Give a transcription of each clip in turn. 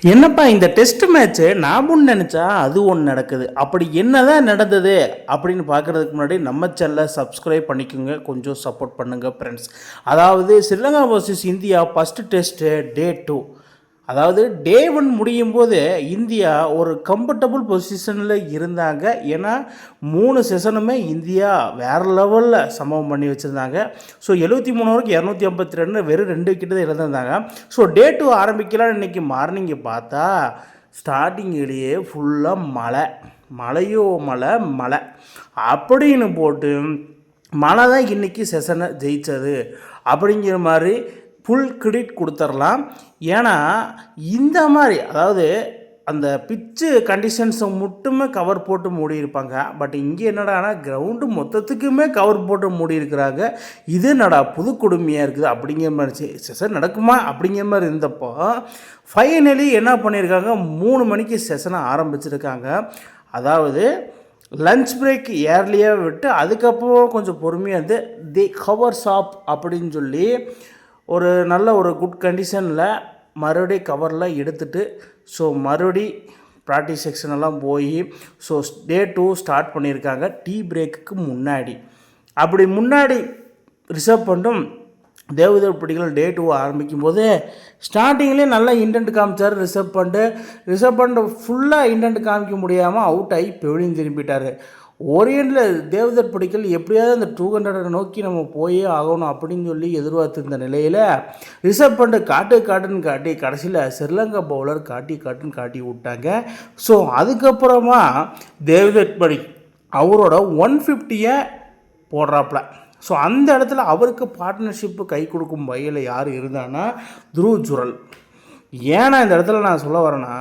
என்னப்பா இந்த test match நான் ஒன்று நினச்சா அது ஒன்று நடக்குது. அப்படி என்னதான் நடந்தது அப்படின்னு பார்க்குறதுக்கு முன்னாடி நம்ம சேனலை சப்ஸ்கிரைப் பண்ணிக்கோங்க, கொஞ்சம் சப்போர்ட் பண்ணுங்கள் ஃப்ரெண்ட்ஸ். அதாவது Sri Lanka versus India first test டே 2. அதாவது டே 1 முடியும் போது இந்தியா ஒரு கம்ஃபர்டபுள் பொசிஷனில் இருந்தாங்க. ஏன்னா 3 செஷனுமே இந்தியா வேறு லெவலில் சம்பவம் பண்ணி வச்சுருந்தாங்க. ஸோ 73 ஓவருக்கு 252 வெறும் 2 விக்கெட்டு தான் இழந்திருந்தாங்க. ஸோ டே 2 ஆரம்பிக்கலாம். இன்றைக்கி மார்னிங்கு பார்த்தா ஸ்டார்டிங்கிலேயே ஃபுல்லாக மழையோ மழை அப்படின்னு போட்டு மழை தான் இன்றைக்கி செஷனை ஜெயித்தது அப்படிங்கிற மாதிரி ஃபுல் கிரெடிட் கொடுத்துடலாம். ஏன்னா இந்த மாதிரி அதாவது அந்த பிச்சு கண்டிஷன்ஸை மட்டுமே கவர் போட்டு மூடி இருப்பாங்க. பட் இங்கே என்னடானா கிரவுண்டு மொத்தத்துக்குமே கவர் போட்டு மூடி இருக்கிறாங்க. இது என்னடா புது கொடுமையாக இருக்குது அப்படிங்கிற மாதிரி செஷன் நடக்குமா அப்படிங்கிற மாதிரி இருந்தப்போ ஃபைனலி என்ன பண்ணியிருக்காங்க, 3 மணிக்கு செஷனை ஆரம்பிச்சிருக்காங்க. அதாவது லஞ்ச் பிரேக் ஏர்லியாக விட்டு அதுக்கப்புறம் கொஞ்சம் பொறுமையாக இருந்து தி கவர்ஸ் ஆப் அப்படின்னு சொல்லி ஒரு நல்ல ஒரு குட் கண்டிஷனில் மறுபடி கவரில் எடுத்துகிட்டு ஸோ மறுபடி ப்ராக்டிஸ் செக்ஷனெல்லாம் போய் ஸோ டே 2 ஸ்டார்ட் பண்ணியிருக்காங்க டீ பிரேக்குக்கு முன்னாடி. அப்படி முன்னாடி ரிசர்வ் பண்ணிட்டும் தேவதர் படிகள் டே 2 ஆரம்பிக்கும் போது ஸ்டார்டிங்லேயே நல்லா இன்டென்ட் காமிச்சார். ரிசர்வ் பண்ணிட்டு ஃபுல்லாக இன்டென்ட் காமிக்க முடியாமல் அவுட் ஆகி பெவிலியன் திரும்பிட்டார். ஓரியண்டில் தேவதர் படிக்கல் எப்படியாவது அந்த 200 நோக்கி நம்ம போயே ஆகணும் அப்படின்னு சொல்லி எதிர்பார்த்துருந்த நிலையில் ரிசர்வ் பண்ணிட்டு காட்டுன்னு காட்டி கடைசியில் ஸ்ரீலங்கா பவுலர் காட்டுன்னு காட்டி விட்டாங்க. ஸோ அதுக்கப்புறமா தேவதர் படி அவரோட 150 போடுறாப்புல. ஸோ அந்த இடத்துல அவருக்கு பார்ட்னர்ஷிப்பு கை கொடுக்கும் வகையில் யார் இருந்தான்னா துருவ் ஜுரல். ஏன்னா இந்த இடத்துல நான் சொல்ல வரேன்னா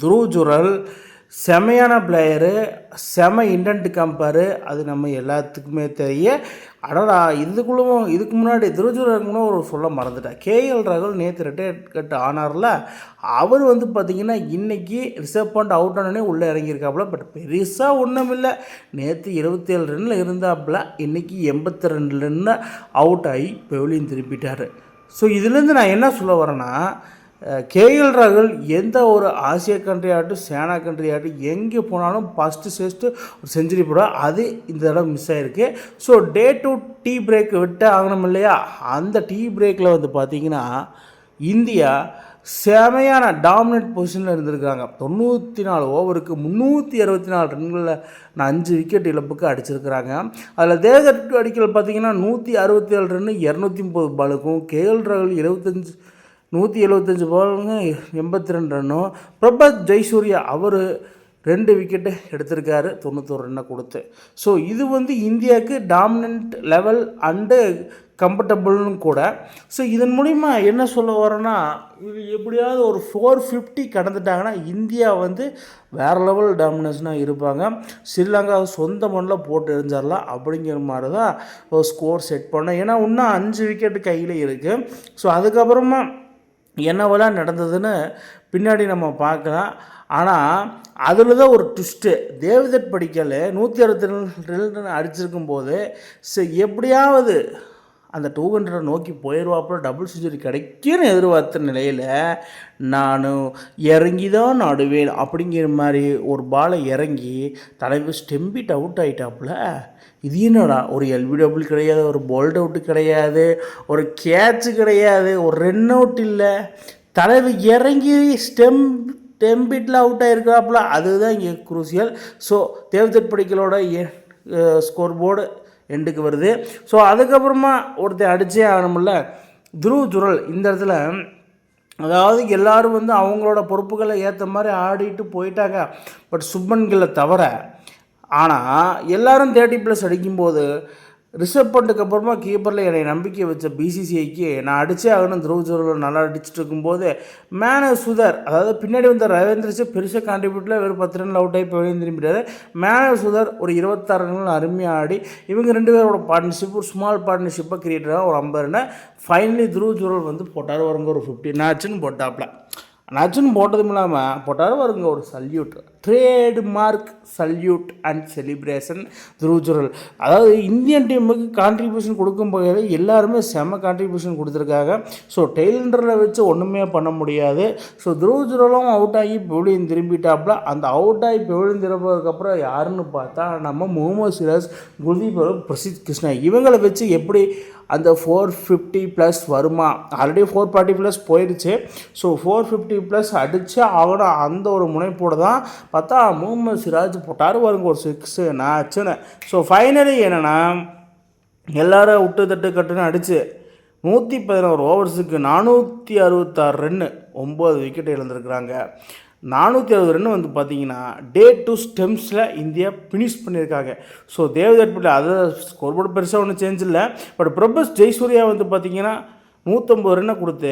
துருவ் ஜுரல் செமையான பிளேயரு, செம இன்டென்ட் கம்பேரு, அது நம்ம எல்லாத்துக்குமே தெரிய. அடடா இதுக்கு முன்னாடி திருச்சூருக்கு ஒரு சொல்ல மறந்துட்டேன். கேஎல் ராகுல் நேற்று ரிட்டையர்ட் ஆனார்ல, அவர் பார்த்திங்கன்னா இன்றைக்கி ரிசர்வ் பண்ணிட்டு அவுட் ஆனோடனே உள்ளே இறங்கியிருக்காப்புல. பட் பெருசாக ஒன்றும் இல்லை. நேற்று 27 ரன்னில் இருந்தாப்புல, இன்றைக்கி 82 ரன்னில் அவுட் ஆகி பெவிலியன் திருப்பிட்டார். ஸோ இதுலேருந்து நான் என்ன சொல்ல வரேன்னா, கேஎல் ராகுல் எந்த ஒரு ஆசிய கண்ட்ரி ஆகட்டும் சேனா கண்ட்ரி ஆகட்டும் எங்கே போனாலும் ஃபஸ்ட்டு ஒரு செஞ்சுரி போட, அது இந்த தடவை மிஸ் ஆகிருக்கு. ஸோ டே 2 டீ பிரேக் விட்டு ஆகணும் இல்லையா, அந்த டீ பிரேக்கில் பார்த்திங்கன்னா இந்தியா செமையான டாமினேட் பொசிஷனில் இருந்திருக்காங்க. 94 ஓவருக்கு 364 ரன்களில் 5 விக்கெட் இழப்புக்கு அடிச்சிருக்கிறாங்க. அதில் தேவதர் அடிக்கல் பார்த்திங்கன்னா 167 ரன்னு 230 பாலுக்கும், கேஎல் ராகுல் 175 பாலுங்க 82 ரன்னும், பிரபாத் ஜெயசூர்யா அவர் 2 விக்கெட்டு எடுத்திருக்காரு 91 ரன்னை கொடுத்து. ஸோ இது இந்தியாவுக்கு டாமினன்ட் லெவல் அண்டு கம்ஃபர்டபுள்னு கூட. ஸோ இதன் மூலிமா என்ன சொல்ல வரேன்னா, இது எப்படியாவது ஒரு 450 கடந்துட்டாங்கன்னா இந்தியா வேறு லெவல் டாமினேஷனாக இருப்பாங்க. ஸ்ரீலங்கா சொந்த மண்ணில் போட்டு எரிஞ்சிடலாம் அப்படிங்கிற மாதிரி தான் ஒரு ஸ்கோர் செட் பண்ணேன். ஏன்னா இன்னும் 5 விக்கெட்டு கையில் இருக்குது. ஸோ அதுக்கப்புறமா என்னவெல்லாம் நடந்ததுன்னு பின்னாடி நம்ம பார்க்கலாம். ஆனால் அதில் தான் ஒரு ட்விஸ்ட்டு. தேவதர் படிக்கல் 162 ரன் அடிச்சிருக்கும் போது எப்படியாவது அந்த 200 நோக்கி போயிடுவாப்புல, டபுள் செஞ்சுரி கிடைக்குன்னு எதிர்பார்த்த நிலையில் நான் இறங்கி தான் ஆடுவேன் அப்படிங்கிற மாதிரி ஒரு பாலை இறங்கி தலைவர் ஸ்டெம்பிட் அவுட் ஆகிட்டாப்புல. இது என்னடா, ஒரு எல்பிடபிள்யூ கிடையாது, ஒரு போல்ட் அவுட்டு கிடையாது, ஒரு கேட்சு கிடையாது, ஒரு ரன் அவுட் இல்லை, தலைவர் இறங்கி ஸ்டெம்பிட்டில் அவுட் ஆகிருக்காப்புல. அதுதான் இங்கே குரூசியல். ஸோ தேவதர் படிக்கலோட ஸ்கோர் போர்டு எண்டுக்கு வருது. ஸோ அதுக்கப்புறமா ஒருத்தர் அடித்தே ஆகணும்ல, துருவ் ஜுரல் இந்த இடத்துல அதாவது எல்லோரும் அவங்களோட பொறுப்புகளை ஏற்ற மாதிரி ஆடிட்டு போயிட்டாங்க. பட் சுப்மன் கில்லை தவிர. ஆனால் எல்லோரும் 30+ அடிக்கும்போது ரிசர்வ் பண்ணிட்டுக்கு அப்புறமா கீப்பரில் என்னை நம்பிக்கை வச்ச பிசிசிஐக்கு நான் அடித்தே ஆகணும். துருவ் ஜுரல் நல்லா அடிச்சுட்டு இருக்கும்போது மேன் சுதர், அதாவது பின்னாடி ரவீந்திர பெருசாக கான்ட்ரிபியூட்டில் வெறும் 10 ரன்னில் அவுட் ஆகி போய் திரும்பிட்டார். மேன் சுதர் ஒரு 26 ரன்கள் அருமையாக ஆடி இவங்க 2 பேரோட பார்ட்னர்ஷிப் ஒரு ஸ்மால் பார்ட்னர்ஷிப்பாக கிரியேட் ஆக ஒரு 50 ரன் ஃபைனலி துருவ் ஜுரல் போட்டார். வருங்க ஒரு 50 நச்சுன்னு போட்டாப்புல. நச்சுன்னு போட்டதும் இல்லாமல் போட்டார். வருங்க ஒரு salute. Trademark salute and celebration Dhruv Jurel. அதாவது இந்தியன் டீமுக்கு கான்ட்ரிபியூஷன் கொடுக்கும் வகையில் எல்லாருமே செம கான்ட்ரிபியூஷன் கொடுத்துருக்காங்க. ஸோ டெய்லண்டரில் வச்சு ஒன்றுமே பண்ண முடியாது. ஸோ துருவ் ஜுரலும் அவுட் ஆகி பெவிலியன் திரும்பிட்டாப்புல. அந்த அவுட் ஆகி பெவிலியன் திரும்பதுக்கப்புறம் யாருன்னு பார்த்தா நம்ம முகமது சிராஜ், குல்தீப் யாதவ், பிரசித் கிருஷ்ணா இவங்களை வச்சு எப்படி அந்த 450+ வருமா? ஆல்ரெடி 440+ போயிடுச்சு. ஸோ 450+ அடித்து ஆகணும் அந்த ஒரு முனைப்போடு தான் பார்த்தா முகமது சிராஜ் போட்டார் வருங்க ஒரு 6 நாச்சுன்னு. ஸோ ஃபைனலி என்னென்னா எல்லாரும் விட்டு தட்டு கட்டுன்னு அடித்து 111 ஓவர்ஸுக்கு 466 ரன்னு 9 விக்கெட் இழந்திருக்கிறாங்க. 460 ரன் வந்து பார்த்தீங்கன்னா டே 2 ஸ்டெம்ஸில் இந்தியா ஃபினிஷ் பண்ணியிருக்காங்க. ஸோ தேவதட் பட்டேல் அது ஸ்கோர் போர்டு பெருசாக ஒன்றும் சேஞ்ச் இல்லை. பட் பிரபஸ் ஜெயசூர்யா வந்து பார்த்தீங்கன்னா 150 ரன்னை கொடுத்து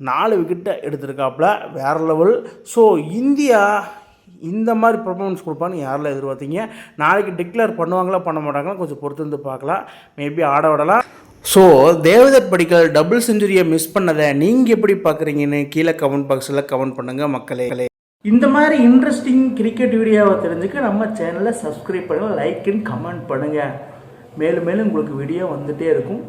4 விக்கெட்டை எடுத்திருக்காப்புல, வேறு லெவல். ஸோ இந்தியா இந்த மாதிரி பர்ஃபார்மன்ஸ் கொடுப்பான்னு யாரெல்லாம் எதிர்பார்த்தீங்க? நாளைக்கு டிக்ளேர் பண்ணுவாங்களா பண்ண மாட்டாங்களா கொஞ்சம் பொறுத்து வந்து பார்க்கலாம். மேபி ஆட விடலாம். ஸோ தேவதட் படிக்கல் டபுள் செஞ்சுரியை மிஸ் பண்ணதை நீங்கள் எப்படி பார்க்குறீங்கன்னு கீழே கமெண்ட் பாக்ஸில் கமெண்ட் பண்ணுங்கள் மக்களே. இந்த மாதிரி இன்ட்ரெஸ்டிங் கிரிக்கெட் வீடியோவை தெரிஞ்சுக்க நம்ம சேனலை சப்ஸ்கிரைப் பண்ணுங்கள், லைக் அண்ட் கமெண்ட் பண்ணுங்கள். மேலும் மேலும் உங்களுக்கு வீடியோ வந்துகிட்டே இருக்கும்.